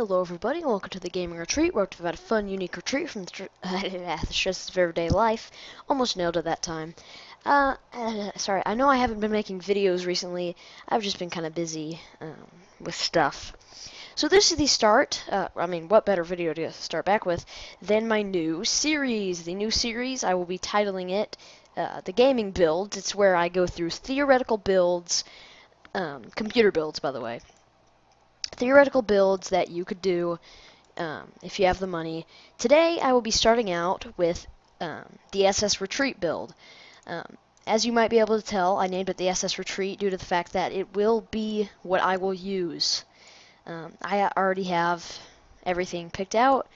Hello everybody, welcome to the Gaming Retreat, where we've had a fun, unique retreat from the stresses of everyday life. Almost nailed it that time. Sorry, I know I haven't been making videos recently. I've just been kind of busy with stuff. So this is the start, what better video to start back with than my new series. The new series, I will be titling it The Gaming Builds. It's where I go through theoretical builds, computer builds by the way. Theoretical builds that you could do if you have the money. Today I will be starting out with the SS Retreat build. As you might be able to tell, I named it the SS Retreat due to the fact that it will be what I will use. I already have everything picked out.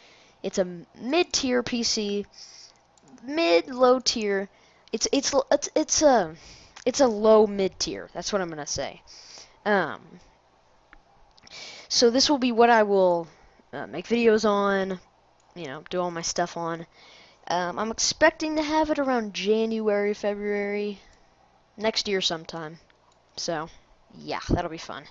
It's a mid-tier PC, mid-low tier. It's a low mid-tier. That's what I'm gonna say. So this will be what I will make videos on, do all my stuff on. I'm expecting to have it around January, February, next year sometime. So, yeah, that'll be fun.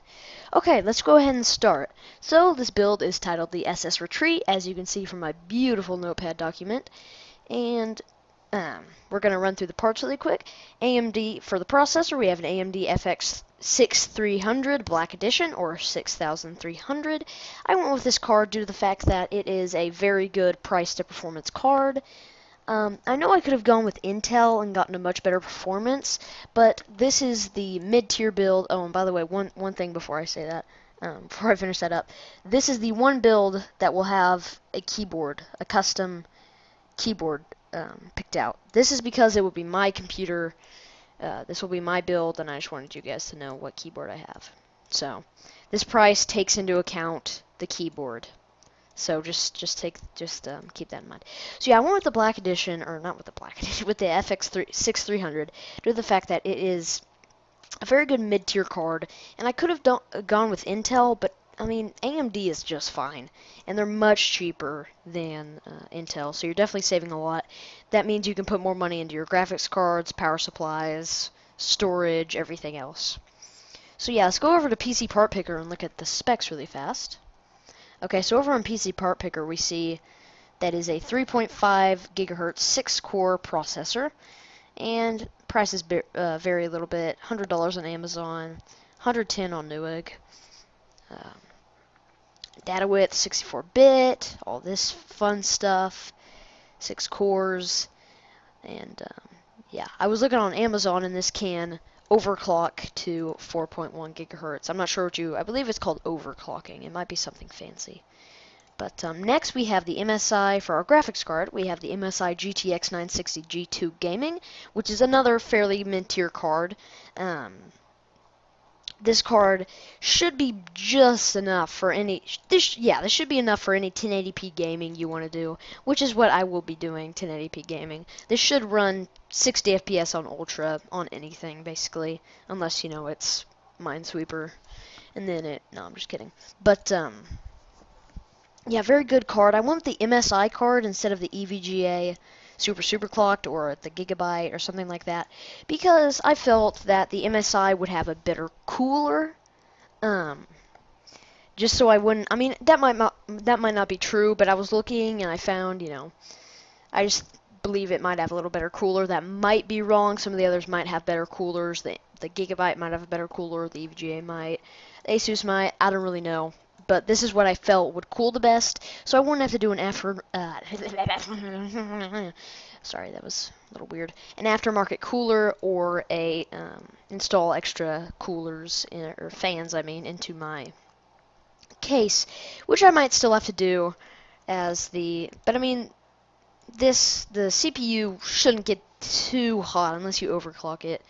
Okay, let's go ahead and start. So this build is titled the SS Retreat, as you can see from my beautiful notepad document. And we're going to run through the parts really quick. AMD, for the processor, we have an AMD FX 6300 Black Edition, or 6300. I went with this card due to the fact that it is a very good price to performance card. I know I could have gone with Intel and gotten a much better performance, but this is the mid-tier build. Oh, and by the way, one thing before I say that, before I finish that up, this is the one build that will have a keyboard, a custom keyboard picked out. This is because it will be my computer. This will be my build, and I just wanted you guys to know what keyboard I have. So, this price takes into account the keyboard. So just keep that in mind. So yeah, I went with the Black Edition, or not with the Black Edition, with the FX 6300, due to the fact that it is a very good mid-tier card, and I could have gone with Intel, but I mean, AMD is just fine, and they're much cheaper than Intel, so you're definitely saving a lot. That means you can put more money into your graphics cards, power supplies, storage, everything else. So yeah, let's go over to PC Part Picker and look at the specs really fast. Okay, so over on PC Part Picker, we see that is a 3.5 gigahertz 6-core processor, and prices vary a little bit. $100 on Amazon, $110 on Newegg. Data width 64-bit, all this fun stuff, 6 cores, and yeah, I was looking on Amazon, and this can overclock to 4.1 gigahertz. I'm not sure I believe it's called overclocking. It might be something fancy. But next we have the MSI for our graphics card. We have the MSI GTX 960 G2 Gaming, which is another fairly mid-tier card. This card should be just enough for any. This should be enough for any 1080p gaming you want to do, which is what I will be doing. 1080p gaming. This should run 60 FPS on Ultra on anything basically, unless it's Minesweeper, and then no, I'm just kidding. But yeah, very good card. I went with the MSI card instead of the EVGA super clocked or the Gigabyte or something like that, because I felt that the MSI would have a better cooler. Just so I wouldn't. I mean, that might not be true, but I was looking and I found, I just believe it might have a little better cooler. That might be wrong. Some of the others might have better coolers. The Gigabyte might have a better cooler. The EVGA might. The Asus might. I don't really know. But this is what I felt would cool the best, so I wouldn't have to do an sorry, that was a little weird. An aftermarket cooler or a install extra coolers or fans, into my case, which I might still have to do but I mean, the CPU shouldn't get too hot unless you overclock it.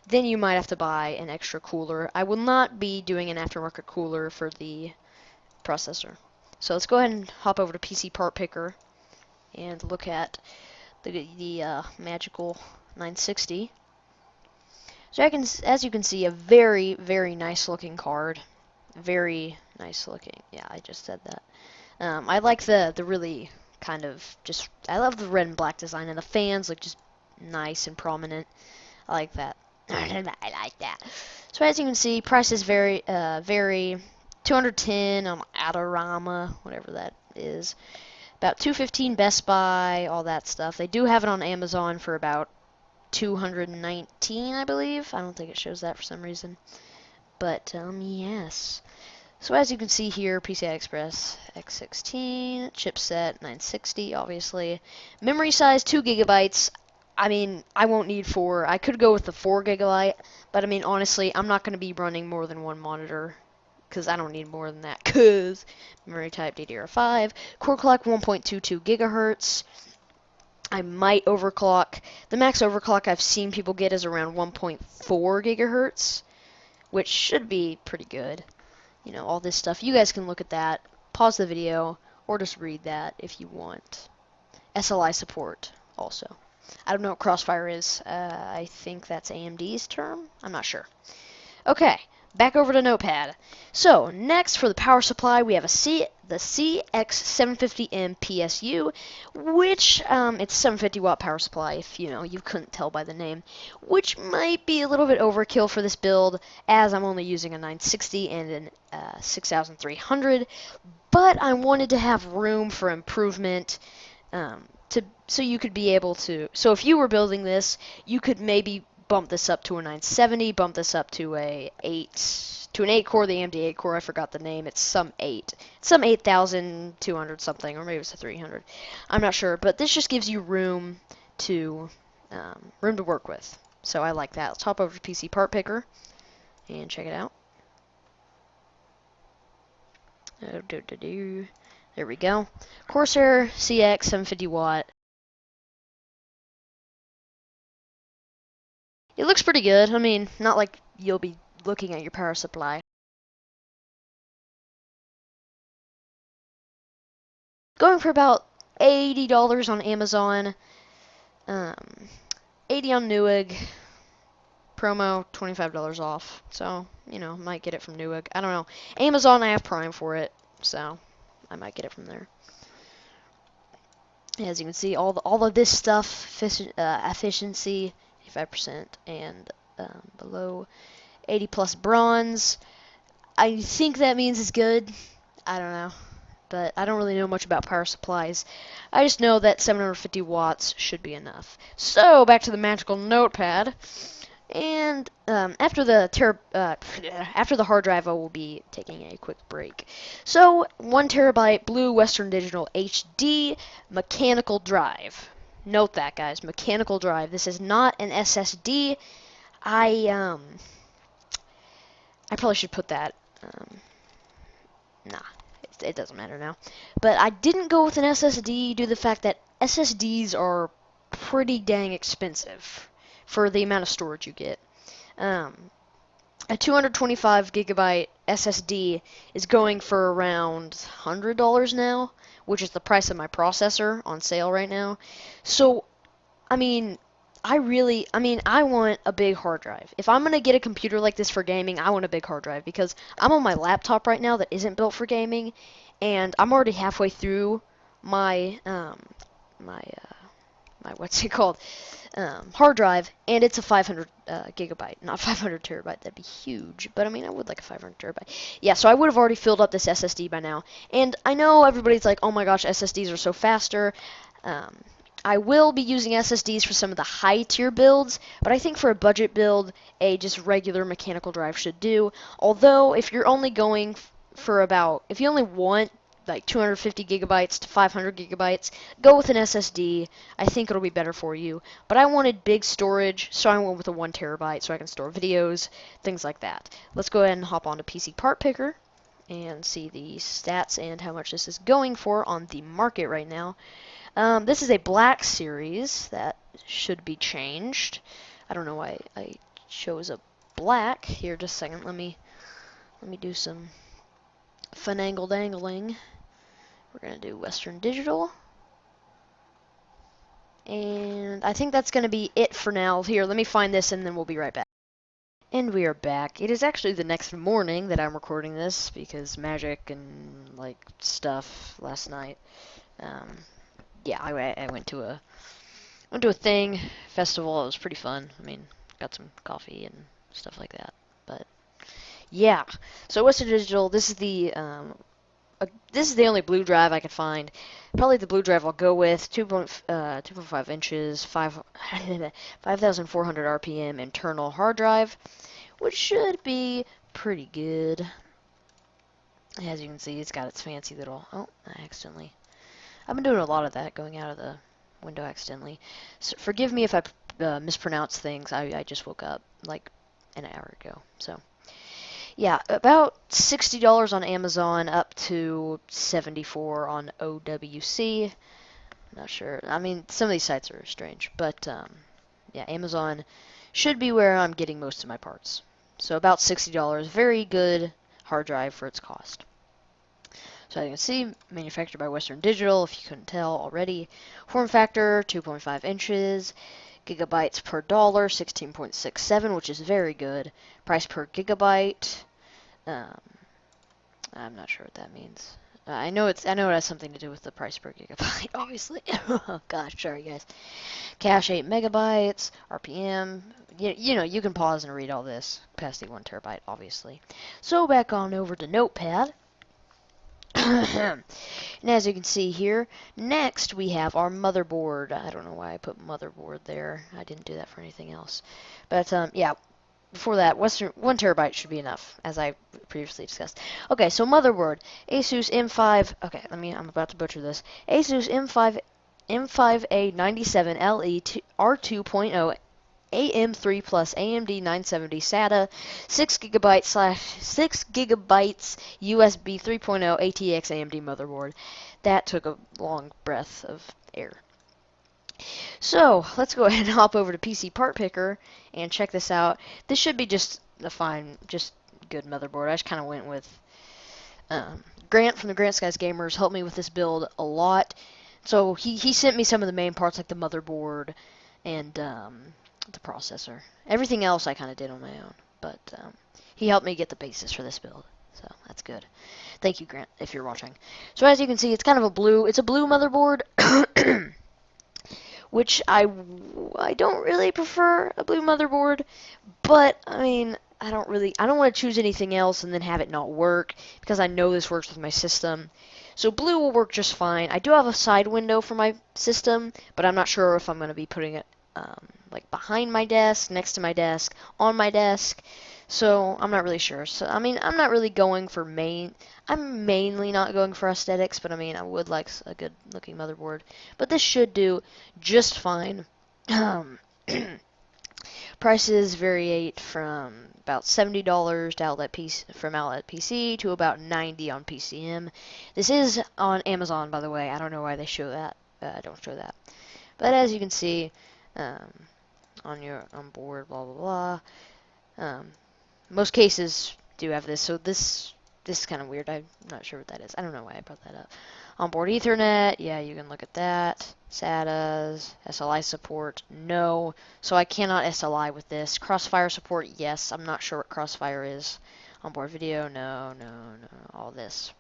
Then you might have to buy an extra cooler. I will not be doing an aftermarket cooler for the processor. So let's go ahead and hop over to PC Part Picker and look at the magical 960. So as you can see, a very, very nice looking card. Very nice looking. Yeah, I just said that. I like the really kind of I love the red and black design, and the fans look just nice and prominent. I like that. I like that. So as you can see, prices vary $210 on Adorama, whatever that is. About $215 Best Buy, all that stuff. They do have it on Amazon for about $219, I believe. I don't think it shows that for some reason. But, yes. So as you can see here, PCI Express X16, chipset 960, obviously. Memory size 2 gigabytes. I mean, I won't need 4. I could go with the 4 gigabyte, but I mean, honestly, I'm not going to be running more than one monitor, because I don't need more than that, because memory type DDR5, core clock 1.22 gigahertz. I might overclock. The max overclock I've seen people get is around 1.4 gigahertz, which should be pretty good. You know, all this stuff. You guys can look at that, pause the video, or just read that if you want. SLI support also. I don't know what Crossfire is. I think that's AMD's term. I'm not sure. Okay, back over to Notepad. So, next for the power supply, we have the CX750M PSU, which, it's 750 watt power supply, if, you couldn't tell by the name, which might be a little bit overkill for this build, as I'm only using a 960 and a 6300, but I wanted to have room for improvement, so you could be able to, so if you were building this, you could maybe bump this up to a 970, bump this up to an 8 core, the AMD 8 core, I forgot the name, it's some 8200 something, or maybe it's a 300, I'm not sure, but this just gives you room to work with, so I like that. Let's hop over to PC Part Picker, and check it out. There we go. Corsair CX 750 watt. It looks pretty good. I mean, not like you'll be looking at your power supply. Going for about $80 on Amazon, 80 on Newegg, promo $25 off. So, might get it from Newegg. I don't know. Amazon, I have Prime for it, so I might get it from there. As you can see, all of this stuff, efficiency, 85%, and below 80 plus bronze. I think that means it's good. I don't know. But I don't really know much about power supplies. I just know that 750 watts should be enough. So, back to the magical notepad. And after the hard drive, I will be taking a quick break. So, 1 terabyte Blue Western Digital HD mechanical drive. Note that, guys, mechanical drive. This is not an SSD. I probably should put that. Nah, it doesn't matter now. But I didn't go with an SSD due to the fact that SSDs are pretty dang expensive for the amount of storage you get. A 225 gigabyte SSD is going for around $100 now, which is the price of my processor on sale right now. So, I mean, I want a big hard drive. If I'm going to get a computer like this for gaming, I want a big hard drive because I'm on my laptop right now that isn't built for gaming, and I'm already halfway through my, what's it called, hard drive, and it's a 500 gigabyte, not 500 terabyte. That'd be huge, but I mean, I would like a 500 terabyte. Yeah, so I would have already filled up this SSD by now, and I know everybody's like, oh my gosh, SSDs are so faster. I will be using SSDs for some of the high tier builds, but I think for a budget build, a just regular mechanical drive should do. Although, if you're only going for if you only want like 250 gigabytes to 500 gigabytes, go with an SSD. I think it'll be better for you. But I wanted big storage, so I went with a 1 terabyte so I can store videos, things like that. Let's go ahead and hop on to PC Part Picker and see the stats and how much this is going for on the market right now. This is a black series that should be changed. I don't know why I chose a black. Here, just a second. Let me do some finagle dangling. We're gonna do Western Digital, and I think that's gonna be it for now. Here, let me find this, and then we'll be right back. And we are back. It is actually the next morning that I'm recording this because magic and like stuff last night. Yeah, I went to a thing, festival. It was pretty fun. I mean, got some coffee and stuff like that. But Yeah. So Western Digital, this is the only blue drive I could find. Probably the blue drive I'll go with. 2.5 inches, 5,400 RPM internal hard drive, which should be pretty good. As you can see, it's got its fancy little. Oh, I've been doing a lot of that, going out of the window accidentally. So forgive me if I mispronounce things. I just woke up like an hour ago. So. Yeah, about $60 on Amazon, up to 74 on OWC. Not sure. I mean, some of these sites are strange, but yeah, Amazon should be where I'm getting most of my parts. So about $60, very good hard drive for its cost. So as you can see, manufactured by Western Digital, if you couldn't tell already. Form factor, 2.5 inches. Gigabytes per dollar, 16.67, which is very good. Price per gigabyte, um, I'm not sure what that means. I know it has something to do with the price per gigabyte, obviously. Oh gosh, sorry guys. Cache 8 megabytes, RPM. You know, you can pause and read all this. Capacity 1 terabyte, obviously. So back on over to Notepad. And as you can see here, next we have our motherboard. I don't know why I put motherboard there. I didn't do that for anything else. But yeah, before that, 1 terabyte should be enough, as I previously discussed. Okay, so motherboard, Asus M5. Okay, I'm about to butcher this. Asus M5A97LE R2.0 AM3 plus AMD 970 SATA 6 gigabytes USB 3.0 ATX AMD motherboard. That took a long breath of air. So let's go ahead and hop over to PC Part Picker and check this out. This should be just a fine, just good motherboard. I just kind of went with Grant from the Grant Skies Gamers helped me with this build a lot. So he sent me some of the main parts like the motherboard and the processor. Everything else I kind of did on my own, but he helped me get the basis for this build. So that's good. Thank you, Grant, if you're watching. So as you can see, it's kind of a blue motherboard. Which I don't really prefer a blue motherboard, but I mean, I don't want to choose anything else and then have it not work because I know this works with my system. So blue will work just fine. I do have a side window for my system, but I'm not sure if I'm going to be putting it like behind my desk, next to my desk, on my desk. So I'm not really sure. So I mean, I'm not really going for I'm mainly not going for aesthetics, but I mean, I would like a good looking motherboard. But this should do just fine. Prices variate from about $70 to outlet PC to about $90 on PCM. This is on Amazon, by the way. I don't know why they show that. Don't show that. But as you can see, on board, blah blah blah. Most cases do have this, so this is kind of weird. I'm not sure what that is. I don't know why I brought that up. Onboard Ethernet, yeah, you can look at that. SATAs, SLI support, no. So I cannot SLI with this. Crossfire support, yes. I'm not sure what Crossfire is. Onboard video, no. All this.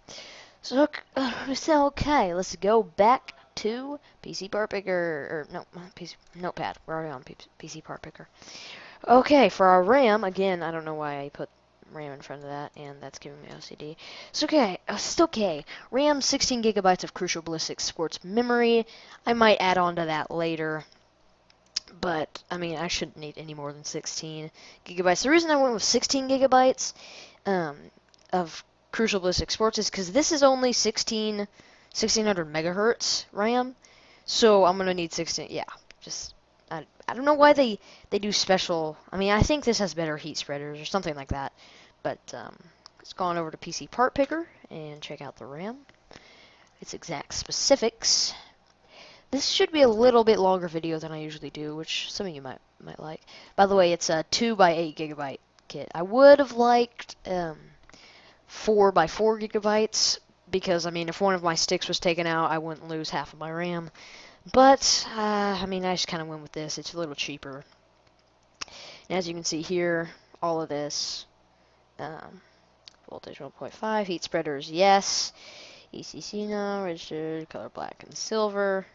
So okay, let's go back to PC Part Picker, or no, PC Notepad. We're already on PC Part Picker. Okay, for our RAM, again, I don't know why I put RAM in front of that, and that's giving me OCD. It's okay. It's okay. RAM, 16 gigabytes of Crucial Ballistics Sports memory. I might add on to that later, but, I mean, I shouldn't need any more than 16 gigabytes. The reason I went with 16 gigabytes of Crucial Ballistics Sports is because this is only 1600 megahertz RAM, so I'm going to need 16, yeah, just... I don't know why they do special. I mean, I think this has better heat spreaders or something like that. But let's go on over to PC Part Picker and check out the RAM. Its exact specifics. This should be a little bit longer video than I usually do, which some of you might like. By the way, it's a 2 by 8 gigabyte kit. I would have liked 4 by 4 gigabytes because, I mean, if one of my sticks was taken out, I wouldn't lose half of my RAM. But, I mean, I just kind of went with this. It's a little cheaper. And as you can see here, all of this, voltage 1.5, heat spreaders, yes. ECC no, registered, color black and silver.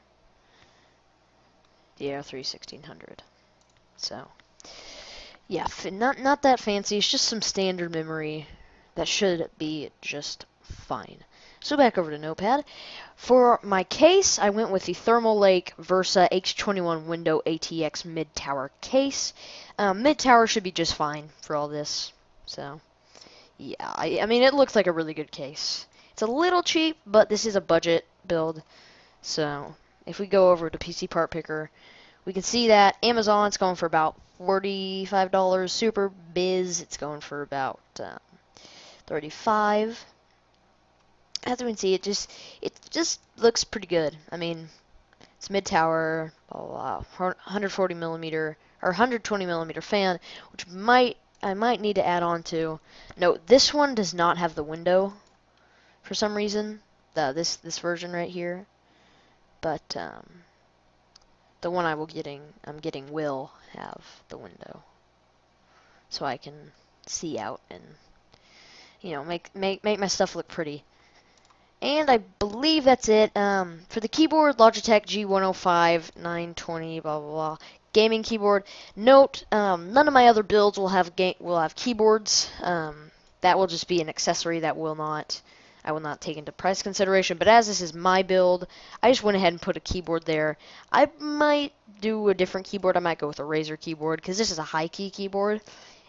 DR3 1600. So, Yeah, not that fancy. It's just some standard memory that should be just fine. So back over to Notepad. For my case, I went with the Thermal Lake Versa H21 Window ATX mid-tower case. Mid-tower should be just fine for all this. So, yeah, I mean, it looks like a really good case. It's a little cheap, but this is a budget build. So, if we go over to PC Part Picker, we can see that Amazon's going for about $45. Super Biz, it's going for about 35. As we can see, it just looks pretty good. I mean, it's mid tower, blah, blah, blah, 140 millimeter or 120 millimeter fan, which I might need to add on to. Note, this one does not have the window for some reason. This version right here, but the one I'm getting will have the window, so I can see out and make my stuff look pretty. And I believe that's it. For the keyboard, Logitech G105 920 blah blah blah gaming keyboard. Note, none of my other builds will have keyboards. That will just be an accessory that I will not take into price consideration. But as this is my build, I just went ahead and put a keyboard there. I might do a different keyboard. I might go with a Razer keyboard because this is a high key keyboard.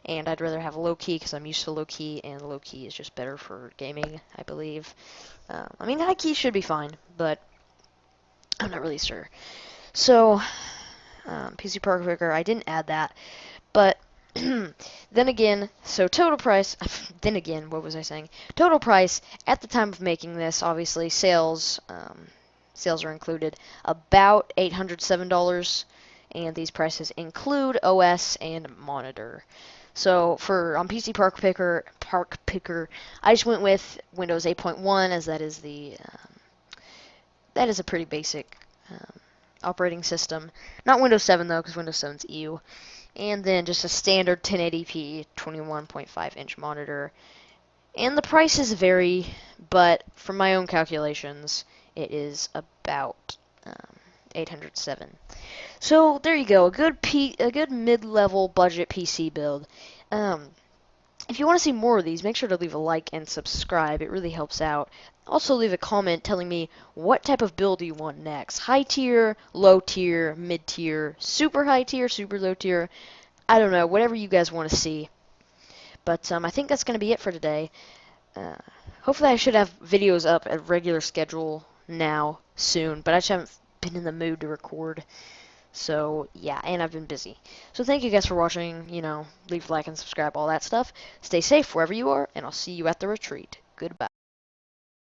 And I'd rather have a low key because I'm used to low key, and low key is just better for gaming, I believe. I mean, high key should be fine, but I'm not really sure. So, PC Park Picker, I didn't add that, but then again, so total price, then again, what was I saying? Total price, at the time of making this, obviously, sales are included, about $807, and these prices include OS and monitor. So on PC Park Picker, I just went with Windows 8.1 as that is a pretty basic operating system. Not Windows 7 though, because Windows 7's EU. And then just a standard 1080p 21.5-inch monitor. And the prices vary, but from my own calculations, it is about 807. So there you go, a good mid-level budget PC build. If you want to see more of these, make sure to leave a like and subscribe. It really helps out. Also leave a comment telling me what type of build you want next. High tier, low tier, mid tier, super high tier, super low tier. I don't know, whatever you guys want to see. But I think that's going to be it for today. Hopefully I should have videos up at regular schedule now, soon. But I just haven't been in the mood to record. So, yeah, and I've been busy. So thank you guys for watching, leave a like and subscribe, all that stuff. Stay safe wherever you are, and I'll see you at the retreat. Goodbye.